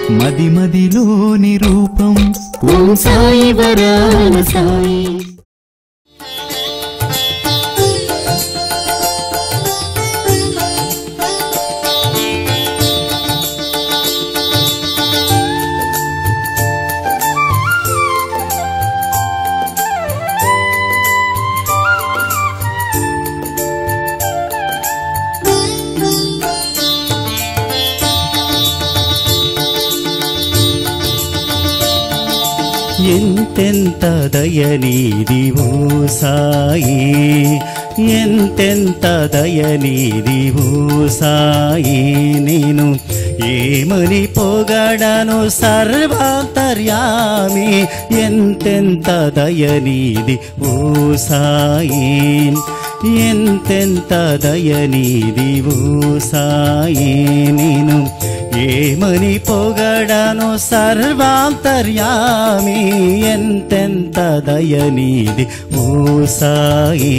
మది మదిలోని రూపం ఓం సాయి వరాల సాయి. ఎంతెంత దయనీది ఓ సాయి, ఎంతెంత దయనీది ఓ సాయి. నేను ఏమని పొగడను సర్వాంతర్యామి, ఎంతెంత దయనీది ఓ సాయి, ఎంతెంత దయనీది ఓ సాయి. నేను ఏమని పొగడను సర్వాంతర్యామి, ఎంతెంత దయనీది ఓ సాయి,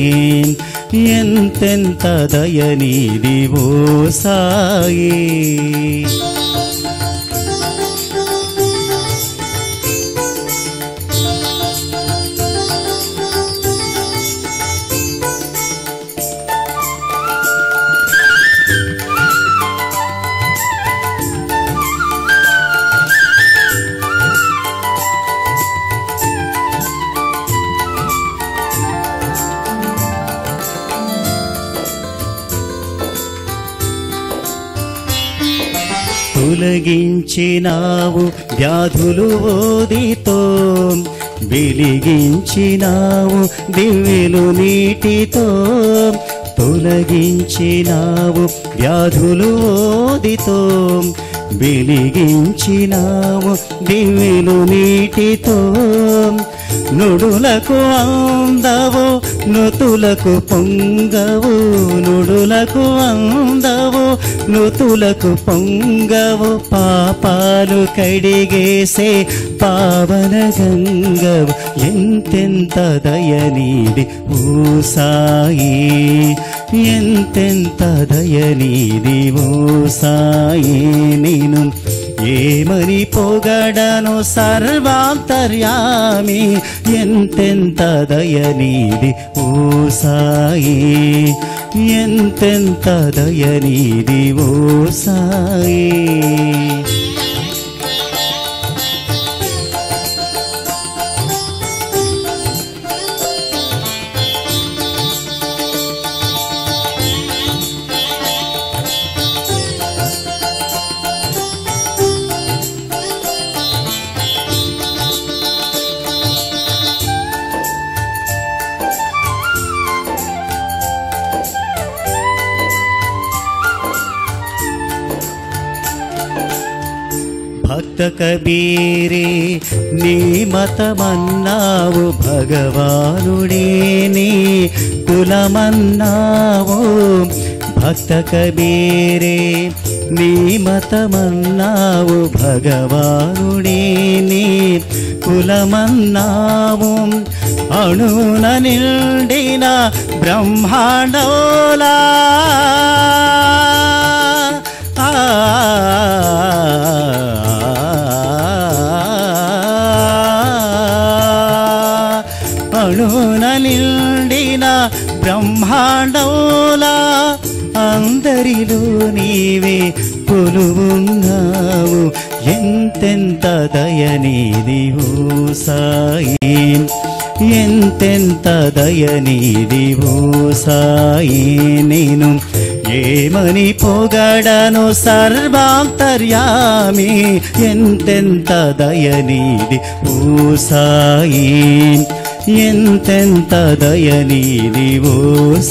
ఎంతెంత దయనీది ఓ సాయి. తొలగించినావు వ్యాధులు ఓదితో, వెలిగించినావు దివ్యలు నీటితో. తొలగించినావు వ్యాధులు ఓదితో, వెలిగించినావు దివ్యలు నీటితో. నుడులకు అందవు నుతులకు పొంగవు, నుడులకు అందవు నుతులకు పొంగవు. పాపాలు కడిగేసే పావన గంగవు, ఎంతెంత దయనీది ఓ సాయి, ఎంతెంత దయనీది ఓ సాయి. నేను ఏమని పొగడను సర్వాంతర్యామి, ఎంతెంత దయనీది ఓ సాయి, ఎంతెంత దయనీది ఓ సాయి. భక్త కబీరే నీ మతమన్నావు, భగవానుడే నీ కులమన్నావు. భక్త కబీరే నీ మతమన్నావు, భగవానుడే నీ కులమన్నావు. అణున నిండిన బ్రహ్మాండోలా అణున నిండిన బ్రహ్మాండోలా అందరిలో నీవే కొలువున్నావు, ఎంతెంత దయనీది ఓ సాయి, ఎంతెంత దయనీది ఓ సాయి. నేను ఏమని పొగడను సర్వాంతర్యామి, ఎంతెంత దయనీది ఓ సాయి, ఎంతెంత దయనీది ఓ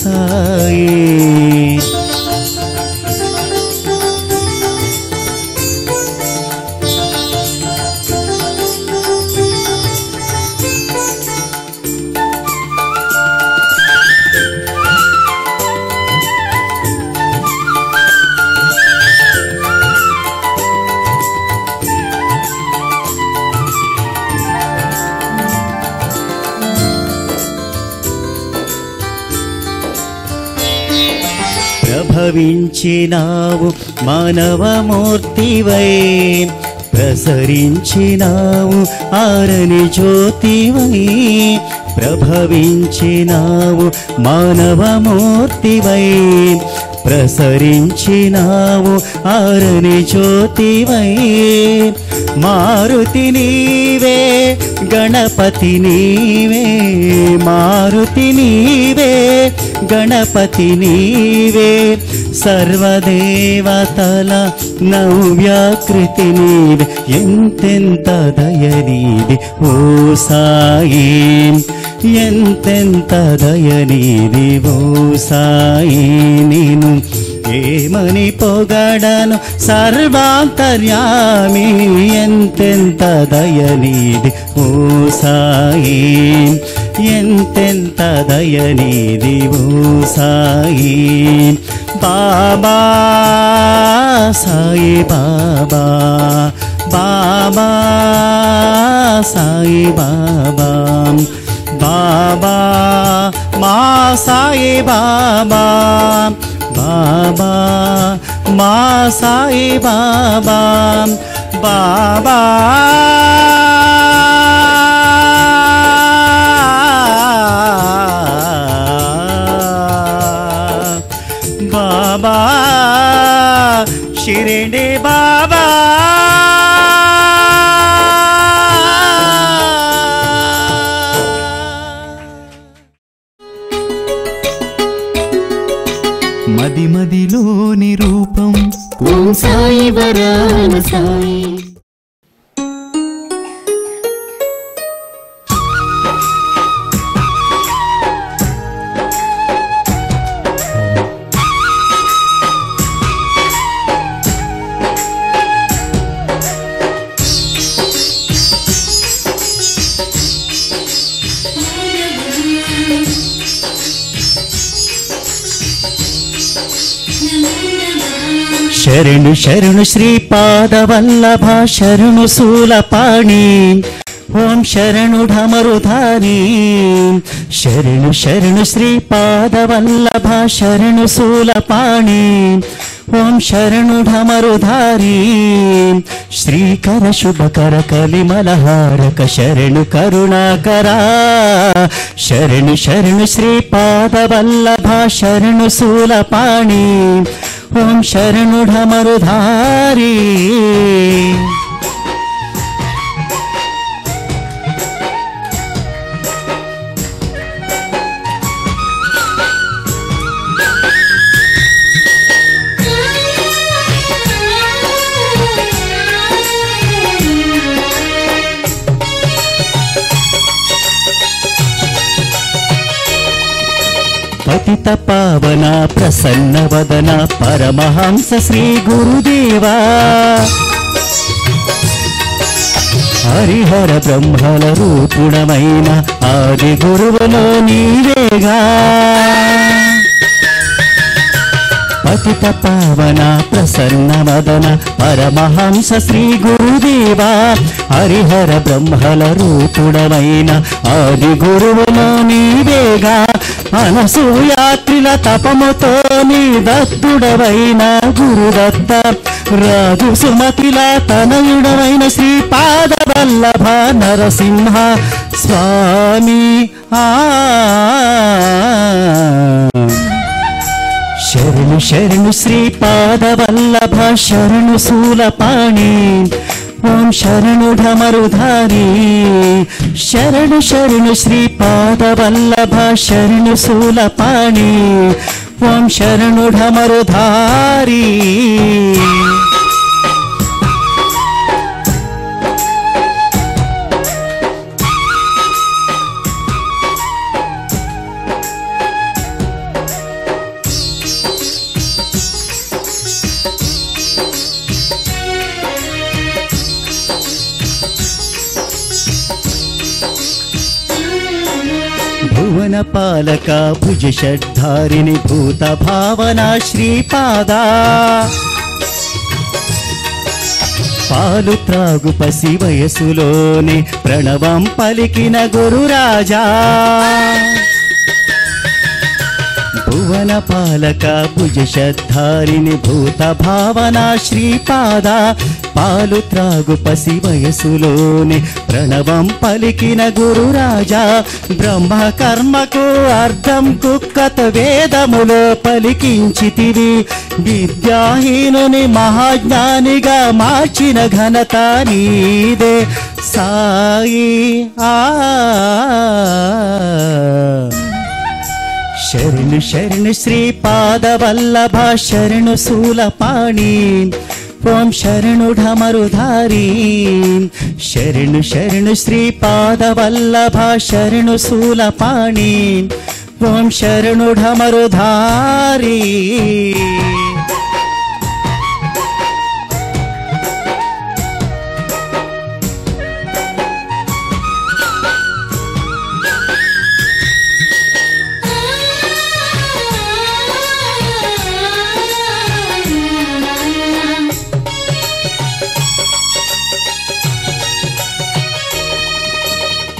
సాయి. ప్రభవించినావు మానవమూర్తివై, ప్రసరించినావు ఆరని జ్యోతివై ప్రభవించినావు మానవమూర్తివై ప్రసరించినావు ఆరని జ్యోతివై మారుతి నీవే గణపతి నీవే మారుతి నీవే గణపతి నీవే సర్వదేవతల నవ్యాకృతి నీవే ఎంతెంత దయ నీది ఓ సాయి ఎంతెంత దయ నీది ఓ సాయి నేను ఏమని పొగడను సర్వాంతర్యామి ఎంతెంత దయ నీది ఓ సాయి ఎంతెంత దయ నీది ఓ సాయి బాబా సాయి బాబా బాబా సాయి బాబా బాబా మా సాయి బాబా బాబా మా సాయి బాబా బాబా బాబా షిరిడి బాబా మది మదిలోని రూపం ఓం సాయి వరాల సాయి శరణు శరణు శ్రీపాదవల్లభ శరణు శూలపాణి ఓం శరణు ఢమరుధారి శరణు శరణు శ్రీపాదవల్లభ శరణు శూలపాణి ఓం శరణు ఢమరుధారి శ్రీకర శుభకర కలిమలహారక శరణు కరుణాకరా శరణు శరణు శ్రీపాదవల్లభ శరణు శూలపాణి ఓం శరణు ఢమరుధారి పతిత పావన ప్రసన్న వదన పరమహంస శ్రీ గురుదేవా హరిహర బ్రహ్మల రూపుడమైన ఆది గురువులో నీవేగా పతిత పావన ప్రసన్న వదన పరమహంస శ్రీ గురుదేవా హరిహర బ్రహ్మల రూపుడమైన ఆది గురువులో నీవేగా అనసూయాత్రిల తపముతో నీ దత్తుడవైన గురుదత్త రాజు సుమతిల తనయుడవైన శ్రీపాదవల్లభ నరసింహ స్వామి శరణు శరణు శ్రీపాదవల్లభ శరణు శూలపాణి ఓం శరణు ఢమరుధారి శరణు శరణు శ్రీపాదవల్లభ శరణు శూలపాణి ఓం శరణు ఢమరుధారి భువన పాలక భుజ షడ్ధారిణి భూత భావన శ్రీపాదా పాలు త్రాగు పసి వయసులోనే ప్రణవం పలికిన గురురాజా భువన పాలక భుజషద్ధారిని భూత భావన శ్రీపాద పాలు త్రాగు పసి వయసులోనే ప్రణవం పలికిన గురురాజా బ్రహ్మ కర్మకు అర్థం కుక్కత వేదములో పలికించితివి విద్యాహీనుని మహాజ్ఞానిగా మార్చిన ఘనత నీదే సాయి శరణు శరణు శ్రీపాద వల్లభ శరణు శూలపాణి ఓం శరణు ఢమరుధారి శరణు శరణు శ్రీపాద వల్లభ శరణు శూలపాణి ఓం శరణు ఢమరుధారి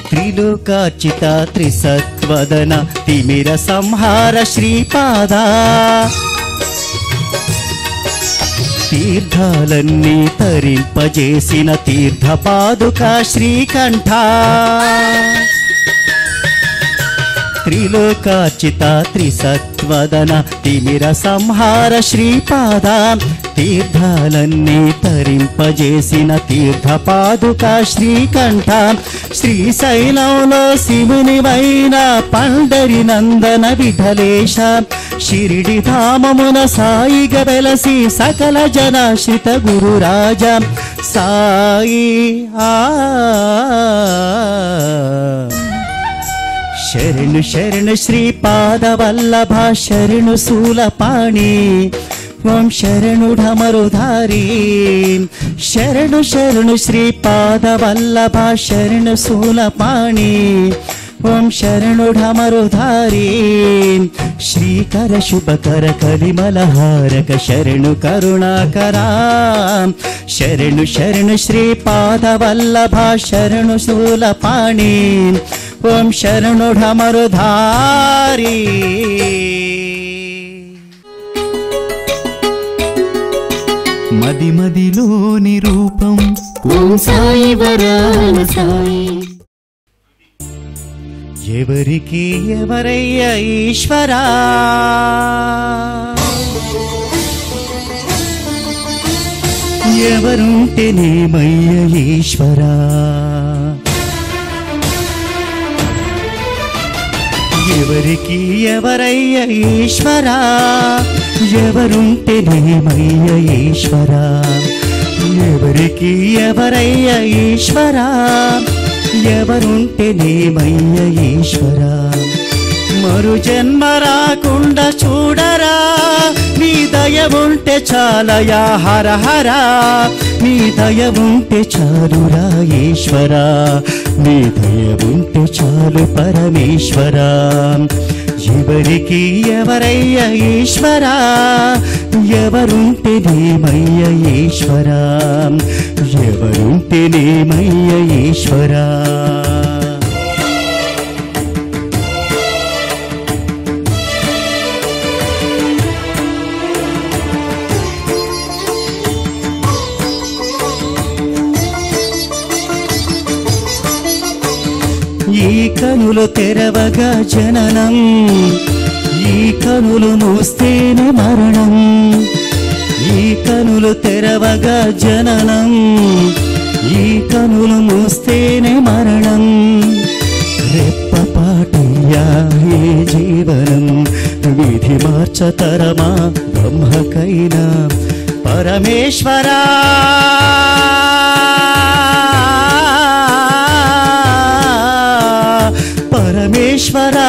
త్రిలోకార్చిత త్రిసత్వదన తిమిర సంహార శ్రీపాద తీర్థాలన్నీ తరింపజేసిన తీర్థపాదుక శ్రీకంఠ త్రిలోకార్చిత త్రిసత్వదన తిమిర సంహార శ్రీపాద తీర్థాలన్నీ తరింపజేసిన తీర్థపాదుక శ్రీకంఠ శ్రీశైలంలో శివునివైన పండరి నందన విఠలేశ షిరిడి ధామమున సాయిగా వెలసి సకల జనాశ్రిత గురురాజ సాయి శరణు శరణు శ్రీపాద వల్లభ శరణు శూలపాణి ఓం శరణు ఢమరుధారి శరణు శరణు శ్రీపాద వల్లభ శరణు శూలపాణి ఓం శరణు ఢమరుధారి శ్రీకర శుభకర కలిమలహారక శరణు కరుణాకరా శరణు శరణు శ్రీపాద వల్లభ శరణు శూలపాణి ఓం శరణు ఢమరుధారి మది మదిలోని రూపం ఓం సాయి వరాల సాయి ఎవరికి ఎవరయ్య ఈశ్వరా ఎవరుంటేనేమయ్య ఈశ్వరా ఎవరికి ఎవరయ్య ఈశ్వరా ఎవరుంటేనేమయ్య ఈశ్వరా ఎవరికి ఎవరయ్య ఈశ్వరా ఎవరుంటేనేమయ్య ఈశ్వరా మరు జన్మ రాకుండా చూడరా నీ దయ ఉంటే చాలయా హర హర నీ దయ ఉంటే చాలురా ఈశ్వరా నీ దయ ఉంటే చాలు పరమేశ్వరా ఎవరికి ఎవరయ్య ఈశ్వరా ఎవరుంటేనేమయ్య ఈశ్వరా ఎవరుంటేనేమయ్య ఈశ్వరా ఈ కనులు తెరవగా జననం ఈ కనులు మూస్తేనే మరణం ఈ కనులు తెరవగా జననం ఈ కనులు మూస్తేనే మరణం రెప్పపాటయ్యా ఏ జీవనం విధి మార్చతరమా బ్రహ్మకైనా పరమేశ్వరా పరమేశ్వరా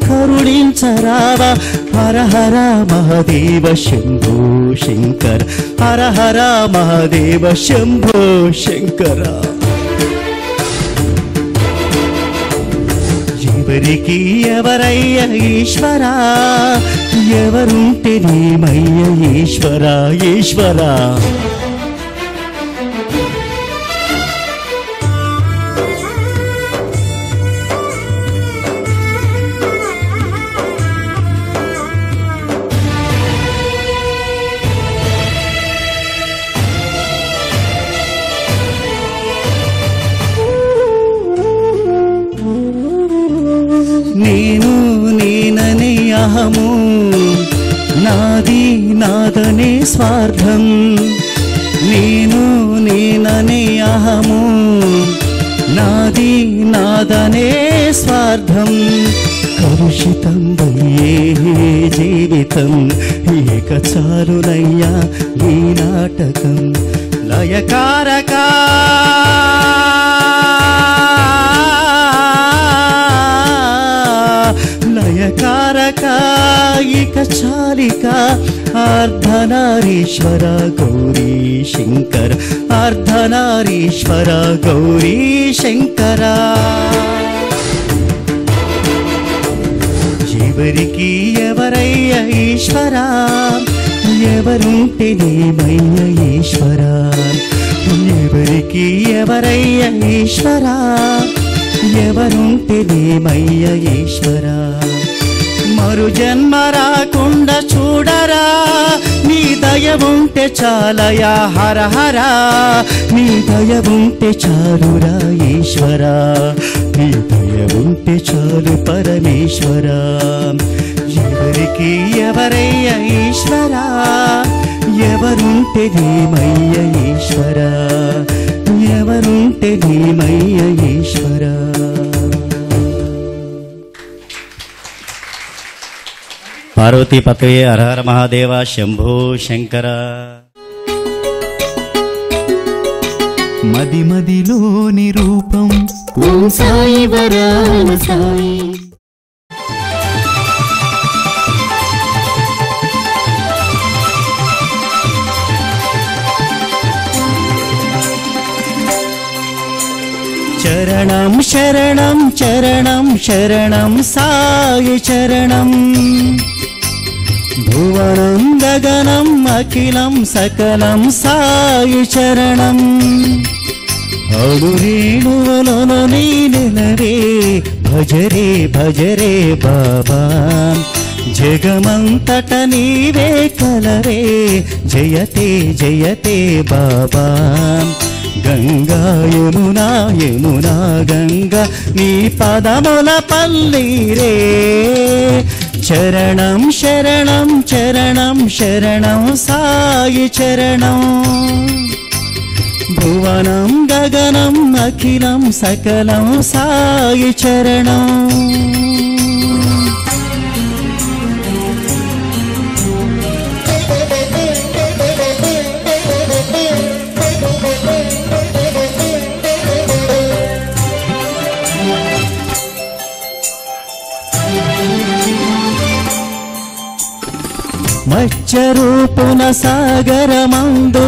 కరుణించరావా హర హర మహాదేవ శంభో శంకర హర హర మహాదేవ శంభో శంకర ఎవరికి ఎవరయ్య ఈశ్వరా ఎవరుంటేనేమయ్య ఈశ్వరా ఈశ్వరా స్వార్థం నేను నేననే అహము నాది నాదనే స్వార్థం కలుషితం అయ్యే జీవితం ఇక చాలునయ్యా ఈ నాటకం లయకారక లయకారక ఇక చాలిక అర్ధనారీశ్వర గౌరీ శంకర అర్ధనారీశ్వర గౌరీ శంకర ఎవరికి ఎవరయ్య ఈశ్వరా ఎవరుంటేనేమయ్య ఈశ్వరా ఎవరికి ఎవరయ్య ఈశ్వరా ఎవరుంటేనేమయ్య ఈశ్వరా మరు జన్మ రాకుండా చూడరా నీ దయ ఉంటే చాలయా హర హర నీ దయ ఉంటే చాలురా ఈశ్వరా నీ దయ ఉంటే చాలు పరమేశ్వరా ఎవరికి ఎవరయ్య ఈశ్వరా ఎవరుంటే నీమయ్య ఈశ్వరా ఎవరుంటే నీమయ్య ఈశ్వరా పార్వతీ పతయే హర హర మహాదేవ శంభో శంకర మది మదిలోని రూపం ఓం సాయి వరాల సాయి చరణం శరణం చరణం శరణం సాయి చరణం భువనం గగనం అఖిలం సకలం సాయి చరణం అడురేణువలను నీ నెలవే భజరే భజరే బాబా జగమంతట నీవే కలవే జయతే జయతే బాబా గంగా యమునా యమునా గంగా నీ పదముల పల్లిరే చరణం శరణం చరణం శరణం సాయి చరణం భువనం గగనం అఖిలం సకలం సాయి చరణం మత్స్యరూపున సాగరమందు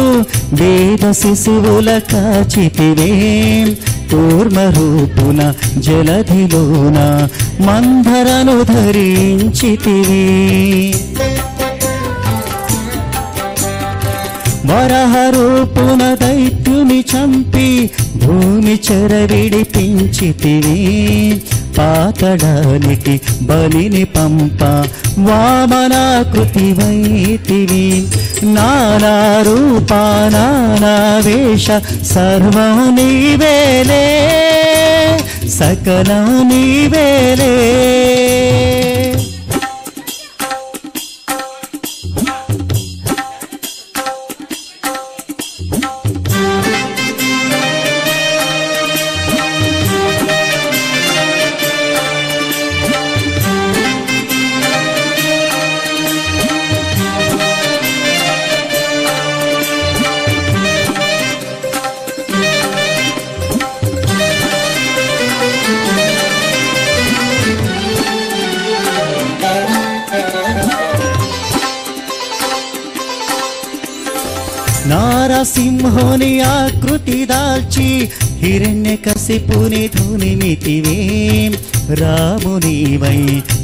వేద శిశువుల కాచితివే కూర్మరూపున జలధిలోన మందరను ధరించితివే వరహరూపున దైత్యుని చంపి భూమి చెరవిడిపించితివి పాతడానికి బలిని పంప వామనాకృతి వైతివి నానా రూప నానా వేష సర్వం నీవేలే సకలం నీవేలే నారసింహుని ఆకృతి దాల్చి హిరణ్యకశిపుని ధునిమితివే రామునివై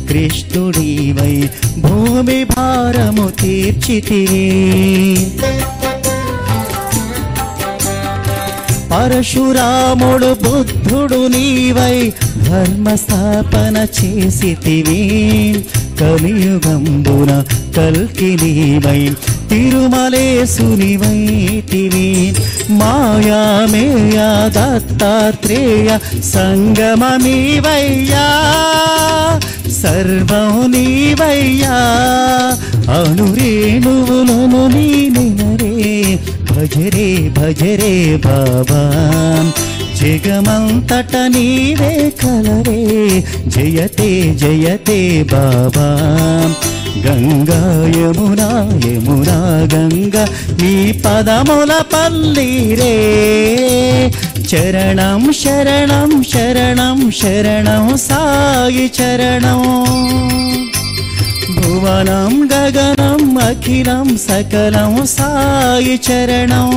కృష్ణుడివై భూమి భారము తీర్చితివే పరశురాముడు బుద్ధుడు నీవై ధర్మస్థాపన చేసితివి కలియుగంబున కల్కి నీవై తిరుమలేశునివైతివి మాయామేయ దత్తాత్రేయ సంగమమీవయ్యా సర్వం నీవయ్యా అణురేణువులను నీనరే భజరే భజరే బాబా జగమంతట నీవే కలరే జయతే జయతే బాబా గంగా యమునా యమునా గంగా నీ పదముల పల్లిరే చరణం శరణం శరణం శరణం సాయి చరణం భువనం గగనం అఖిలం సకలం సాయి చరణం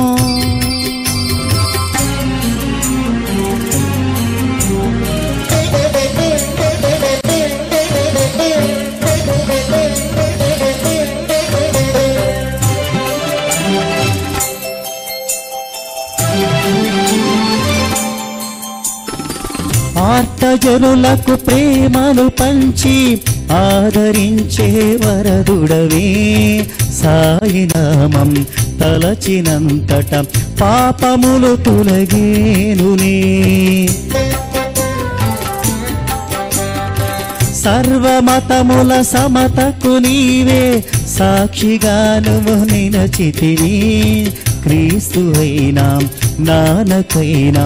ఆర్తజనులకు ప్రేమను పంచి ఆదరించే వరదుడవే సాయి నామం తలచినంతట పాపములు తొలగేనునే సర్వమతముల సమతకు నీవే సాక్షిగా నువ్వు నిలచితివి క్రీస్తు అయినా నానకైనా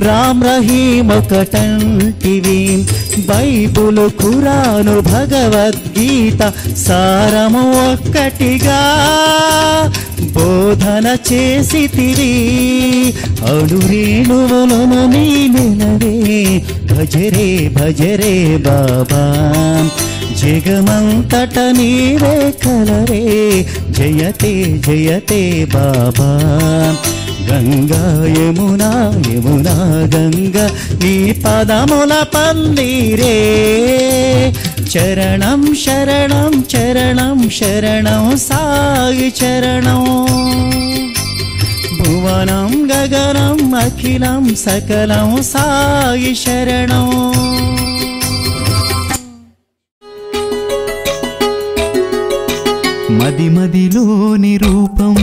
రామ్ రహీం ఒకటంటివి బైబులు ఖురాను భగవద్గీత సారము ఒక్కటిగా బోధన చేసితివి అణురేణువులను నీ నెలవే భజరే భజరే బాబా జగమంతట నీవే కలరే జయతే జయతే బాబా గంగా యమునా యమునా గంగా నీ పదముల పల్లిరే చరణం శరణం చరణం శరణం సాయి చరణం భువనం గగనం అఖిలం సకలం సాయి శరణం మది మదిలోని రూపం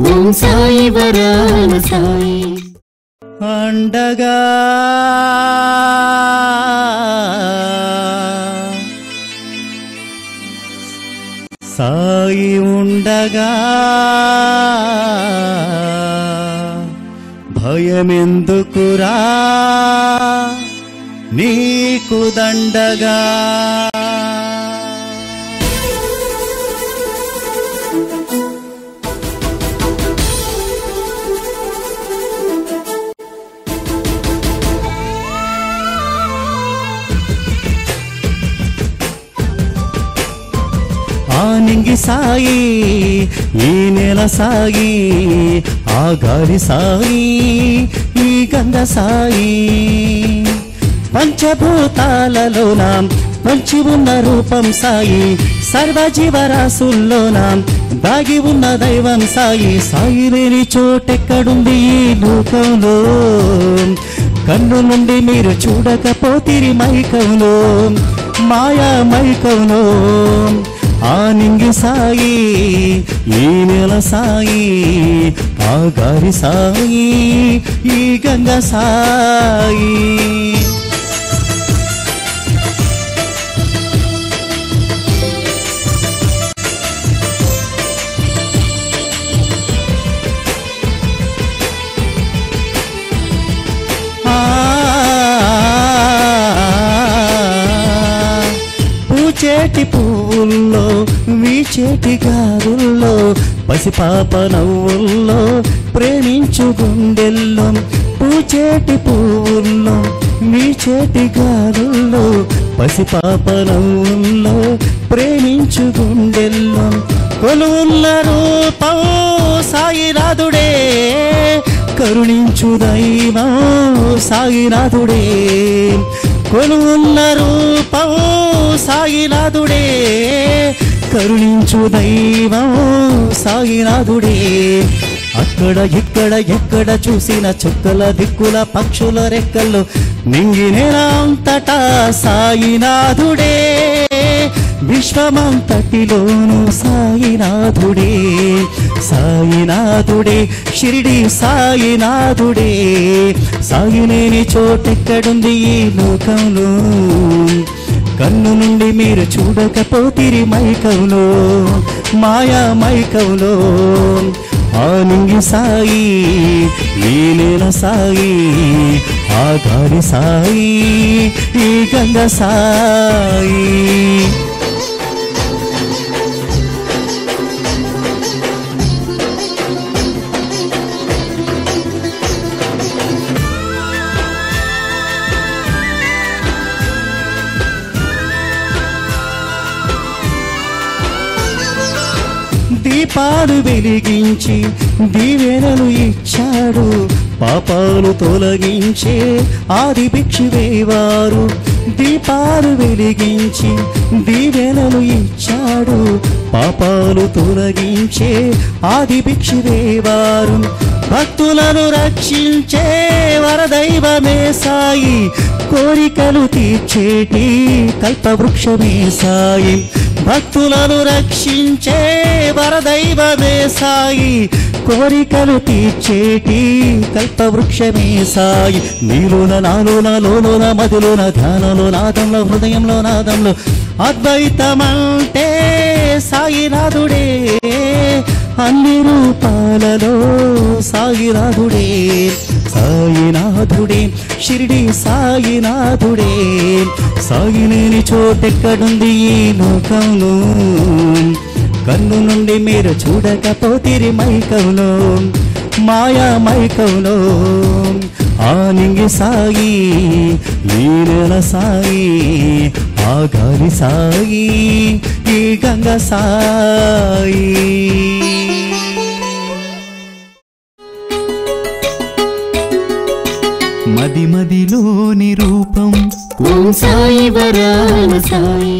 ఓం సాయి వరాల సాయి అండగా సాయి ఉండగా భయమెందుకురా నీకు దండగా నింగి సాయి ఈ నెల సాయి ఆ గాలి సాయి ఈ గంగ సాయి పంచభూతాలలోన పంచి ఉన్న రూపం సాయి సర్వజీవరాశుల్లోన దాగి ఉన్న దైవం సాయి సాయి లేని చోటెక్కడుంది ఈ లోకంలో కన్ను నుండి మీరు చూడకపోతిరి మైకంలో మాయా మైకంలో ఆ నింగి సాయి ఈ నెల సాయి ఆ గారి సాయి ఈ గంగ సాయి పూచేటి పువ్వుల్లో వీచేటి గారుల్లో పసిపాప నవ్వుల్లో ప్రేమించు గుండెల్లో పూచేటి పువ్వుల్లో వీచేటి గారుల్లో పసిపాప నవ్వుల్లో ప్రేమించు గుండెల్లో కొలువున్న రూపం సాయినాథుడే కరుణించు దైవం సాయినాథుడే కొలువున్న రూపం సాయినాథుడే కరుణించు దైవం సాయినాథుడే అక్కడ ఇక్కడ ఎక్కడ చూసిన చుక్కల దిక్కుల పక్షుల రెక్కల్లో నింగినేనంతటా సాయినాథుడే విశ్వమంతటిలోను సాయినాథుడే సాయినాథుడే షిరిడి సాయినాథుడే సాయి లేని చోటెక్కడుంది ఈ లోకంలో కన్ను నుండి మీరు చూడకపోతిరి మైకంలో మాయా మైకంలో ఆనింగి సాయి నీనేల సాయి ఆ గాలి సాయి ఈ గంగ సాయి దీపాలు వెలిగించి దీవెనలు ఇచ్చాడు పాపాలు తొలగించే ఆది భిక్షువేవారు దీపాలు వెలిగించి దీవెనలు ఇచ్చాడు పాపాలు తొలగించే ఆది భిక్షువేవారు భక్తులను రక్షించే వరదైవమే సాయి కోరికలు తీర్చేటి కల్పవృక్షమే సాయి భక్తులను రక్షించే వరదైవమే సాయి కోరికలు తీర్చేటి కల్పవృక్షమే సాయి నీలోన నాలోన లోలోన మదిలోన ధ్యానంలో నాదంలో హృదయంలో నాదంలో అద్వైతమంటే సాయినాథుడే అన్ని రూపాలలో సాయినాథుడే సాయినాథుడే షిరిడి సాయినాథుడే సాయి లేని చోటెక్కడుంది ఈ లోకంలో కన్ను నుండి మీరు చూడకపోతిరి మైకంలో మాయా మైకంలో ఆనింగి సాయి నీనేల సాయి ఆ గాలి సాయి ఈ గంగ సాయి మది మదిలోని రూపం ఓం సాయి వరాల సాయి